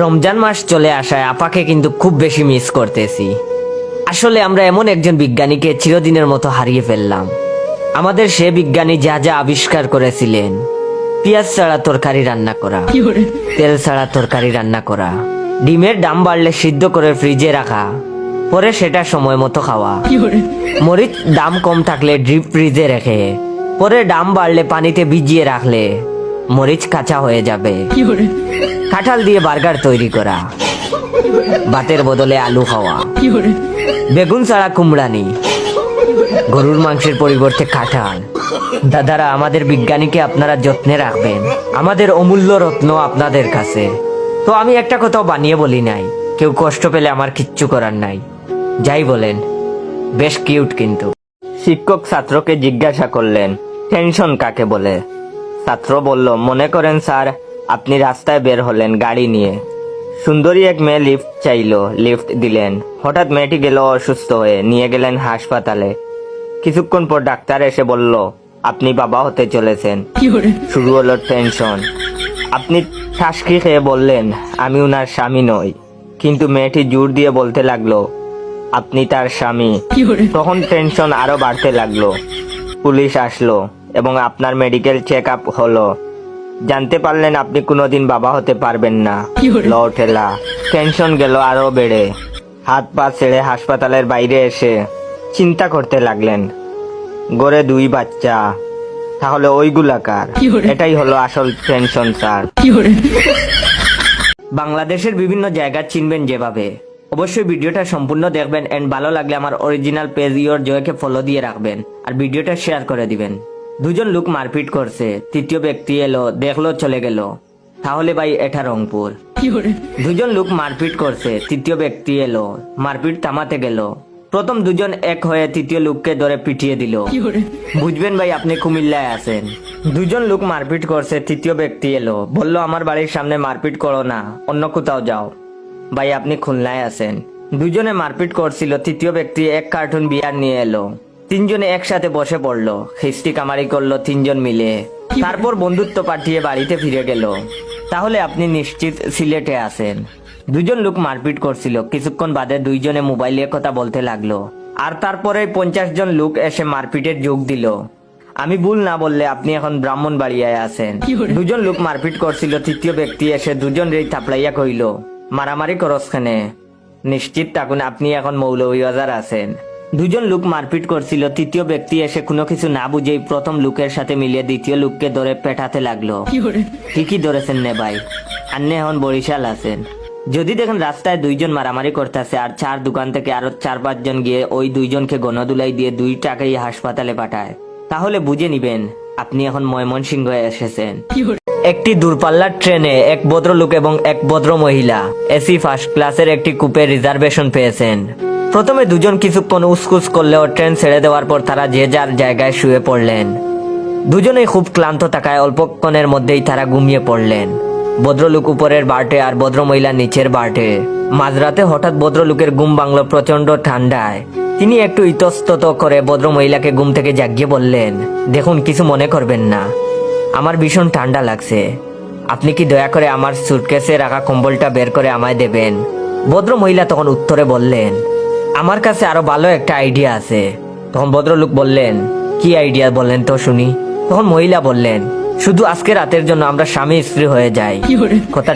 রমজান মাস চলে আসায় আপাকে কিন্তু খুব বেশি মিস করতেছি। আসলে আমরা এমন একজন বিজ্ঞানীকে চিরদিনের মতো হারিয়ে ফেললাম। আমাদের সে বিজ্ঞানী যা যা আবিষ্কার করেছিলেন, পেঁয়াজ ছাড়া তরকারি রান্না করা, তেল ছাড়া তরকারি রান্না করা, ডিমের দাম বাড়লে সিদ্ধ করে ফ্রিজে রাখা, পরে সেটা সময় মতো খাওয়া, মরিচ দাম কম থাকলে ডিপ ফ্রিজে রেখে পরে দাম বাড়লে পানিতে ভিজিয়ে রাখলে মরিচ কাঁচা হয়ে যাবে, কাঁঠাল দিয়ে বার্গার তৈরি করা, ভাতের বদলে আলু খাওয়া, বেগুন ছাড়া কুমড়ানি, গরুর মাংসের পরিবর্তে কাঁঠাল। দাদারা, আমাদের বিজ্ঞানীকে আপনারা যত্নে রাখবেন, আমাদের অমূল্য রত্ন আপনাদের কাছে। তো আমি একটা কথাও বানিয়ে বলি নাই, কেউ কষ্ট পেলে আমার কিচ্ছু করার নাই। যাই বলেন, বেশ কিউট কিন্তু। শিক্ষক ছাত্রকে জিজ্ঞাসা করলেন, টেনশন কাকে বলে? ছাত্র বলল, মনে করেন স্যার, আপনি রাস্তায় বের হলেন গাড়ি নিয়ে, সুন্দরী এক মেয়ে লিফট চাইলো, লিফট দিলেন। হঠাৎ মেয়েটি গেল অসুস্থ হয়ে, নিয়ে গেলেন হাসপাতালে। কিছুক্ষণ পর ডাক্তার এসে বলল, আপনি বাবা হতে চলেছেন। শুরু হলো টেনশন। আপনি ঠাসকি খেয়ে বললেন, আমি উনার স্বামী নই, কিন্তু মেয়েটি জোর দিয়ে বলতে লাগলো, আপনি তার স্বামী। তখন টেনশন আরো বাড়তে লাগলো। পুলিশ আসলো এবং আপনার মেডিকেল চেক আপ হলো। জানতে পারলেন আপনি কোনোদিন বাবা হতে পারবেন না। ল ঠেলা, টেনশন গেল আরো বেড়ে। হাত পা ছেড়ে হাসপাতালের বাইরে এসে চিন্তা করতে লাগলেন, গড়ে 2 বাচ্চা, তাহলে ওইগুলা কার? এটাই হলো আসল টেনশন স্যার। বাংলাদেশের বিভিন্ন জায়গা চিনবেন যেভাবে, অবশ্যই ভিডিওটা সম্পূর্ণ দেখবেন এন্ড ভালো লাগলে আমার অরিজিনাল পেজ ইওর জয়কে ফলো দিয়ে রাখবেন আর ভিডিওটা শেয়ার করে দিবেন। দুজন লোক মারপিট করছে, তৃতীয় ব্যক্তি এলো, দেখলো, চলে গেল, তাহলে ভাই এটা রংপুর। দুজন লোক মারপিট করছে, তৃতীয় ব্যক্তি এলো, মারপিট থামাতে গেল, প্রথম দুজন এক হয়ে তৃতীয় লোককে ধরে পিটিয়ে দিল, বুঝবেন ভাই আপনি কুমিল্লায় আছেন। দুজন লোক মারপিট করছে, তৃতীয় ব্যক্তি এলো, বলল আমার বাড়ির সামনে মারপিট করো না, অন্য কোথাও যাও, ভাই আপনি খুলনায় আছেন। দুজনে মারপিট করছিল, তৃতীয় ব্যক্তি এক কার্টুন বিয়ার নিয়ে এলো, 3 জনে একসাথে বসে পড়লো, খিস্তি কামারি করলো 3 জন মিলে, তারপর বন্ধুত্ব পাঠিয়ে বাড়িতে ফিরে গেল, তাহলে আপনি নিশ্চিত সিলেটে আছেন। দুজন লোক মারপিট করছিল, কিছুক্ষণ বাদে 2 জনে মোবাইলে কথা বলতে লাগলো, আর তারপরে 50 জন লোক এসে মারপিটের যোগ দিল। আমি ভুল না বললে আপনি এখন ব্রাহ্মণবাড়িয়ায় আছেন। দুজন লোক মারপিট করছিল, তৃতীয় ব্যক্তি এসে দুজন রে থাপড়াইয়া কইল, মারামারি করস খানে, নিশ্চিত থাকুন আপনি এখন মৌলভীবাজার আছেন। দুজন লোক মারপিট করছিল, তৃতীয় ব্যক্তি এসে কোনো কিছু না বুঝেই প্রথম লোকের সাথে মিলিয়ে দ্বিতীয় লোককে ধরে পেটাতে লাগলো। ঠিকই ধরেছেন নে ভাই, আন্নে এখন বরিশাল আছেন। যদি দেখেন রাস্তায় 2 জন মারামারি করতেছে আর 4 দোকান থেকে আরো 4-5 জন গিয়ে ওই 2 জনকে গণদুলাই দিয়ে 2 টাকাই হাসপাতালে পাঠায়, তাহলে বুঝে নিবেন আপনি এখন ময়মনসিংহ এসেছেন। একটি দূরপাল্লার ট্রেনে এক ভদ্রলোক এবং এক ভদ্র মহিলা এসি ফার্স্ট ক্লাসের একটি কুপে রিজার্ভেশন পেয়েছেন। প্রথমে 2 জন কিছুক্ষণ উসকুস করলেও ট্রেন ছেড়ে দেওয়ার পর তারা যে যার জায়গায় শুয়ে পড়লেন। দুজনেই খুব ক্লান্ত থাকায় অল্পক্ষণের মধ্যেই তারা ঘুমিয়ে পড়লেন। ভদ্রলোক উপরের বার্টে আর ভদ্র মহিলা নিচের বার্টে। মাঝরাতে হঠাৎ ভদ্রলোকের ঘুম ভাঙল প্রচন্ড ঠান্ডায়। তিনি একটু ইতস্তত করে ভদ্র মহিলাকে ঘুম থেকে জাগিয়ে বললেন, দেখুন কিছু মনে করবেন না, আমার ভীষণ ঠান্ডা লাগছে, আপনি কি দয়া করে আমার সুটকেসে রাখা কম্বলটা বের করে আমায় দেবেন? ভদ্র মহিলা তখন উত্তরে বললেন, আমার কাছে আরো ভালো একটা আইডিয়া আছে। তখন ভদ্রলোক বললেন, কি আইডিয়া বললেন তো শুনি। তখন মহিলা বললেন, শুধু আজকে রাতের জন্য আমরা স্বামী স্ত্রী হয়ে যাই। কথা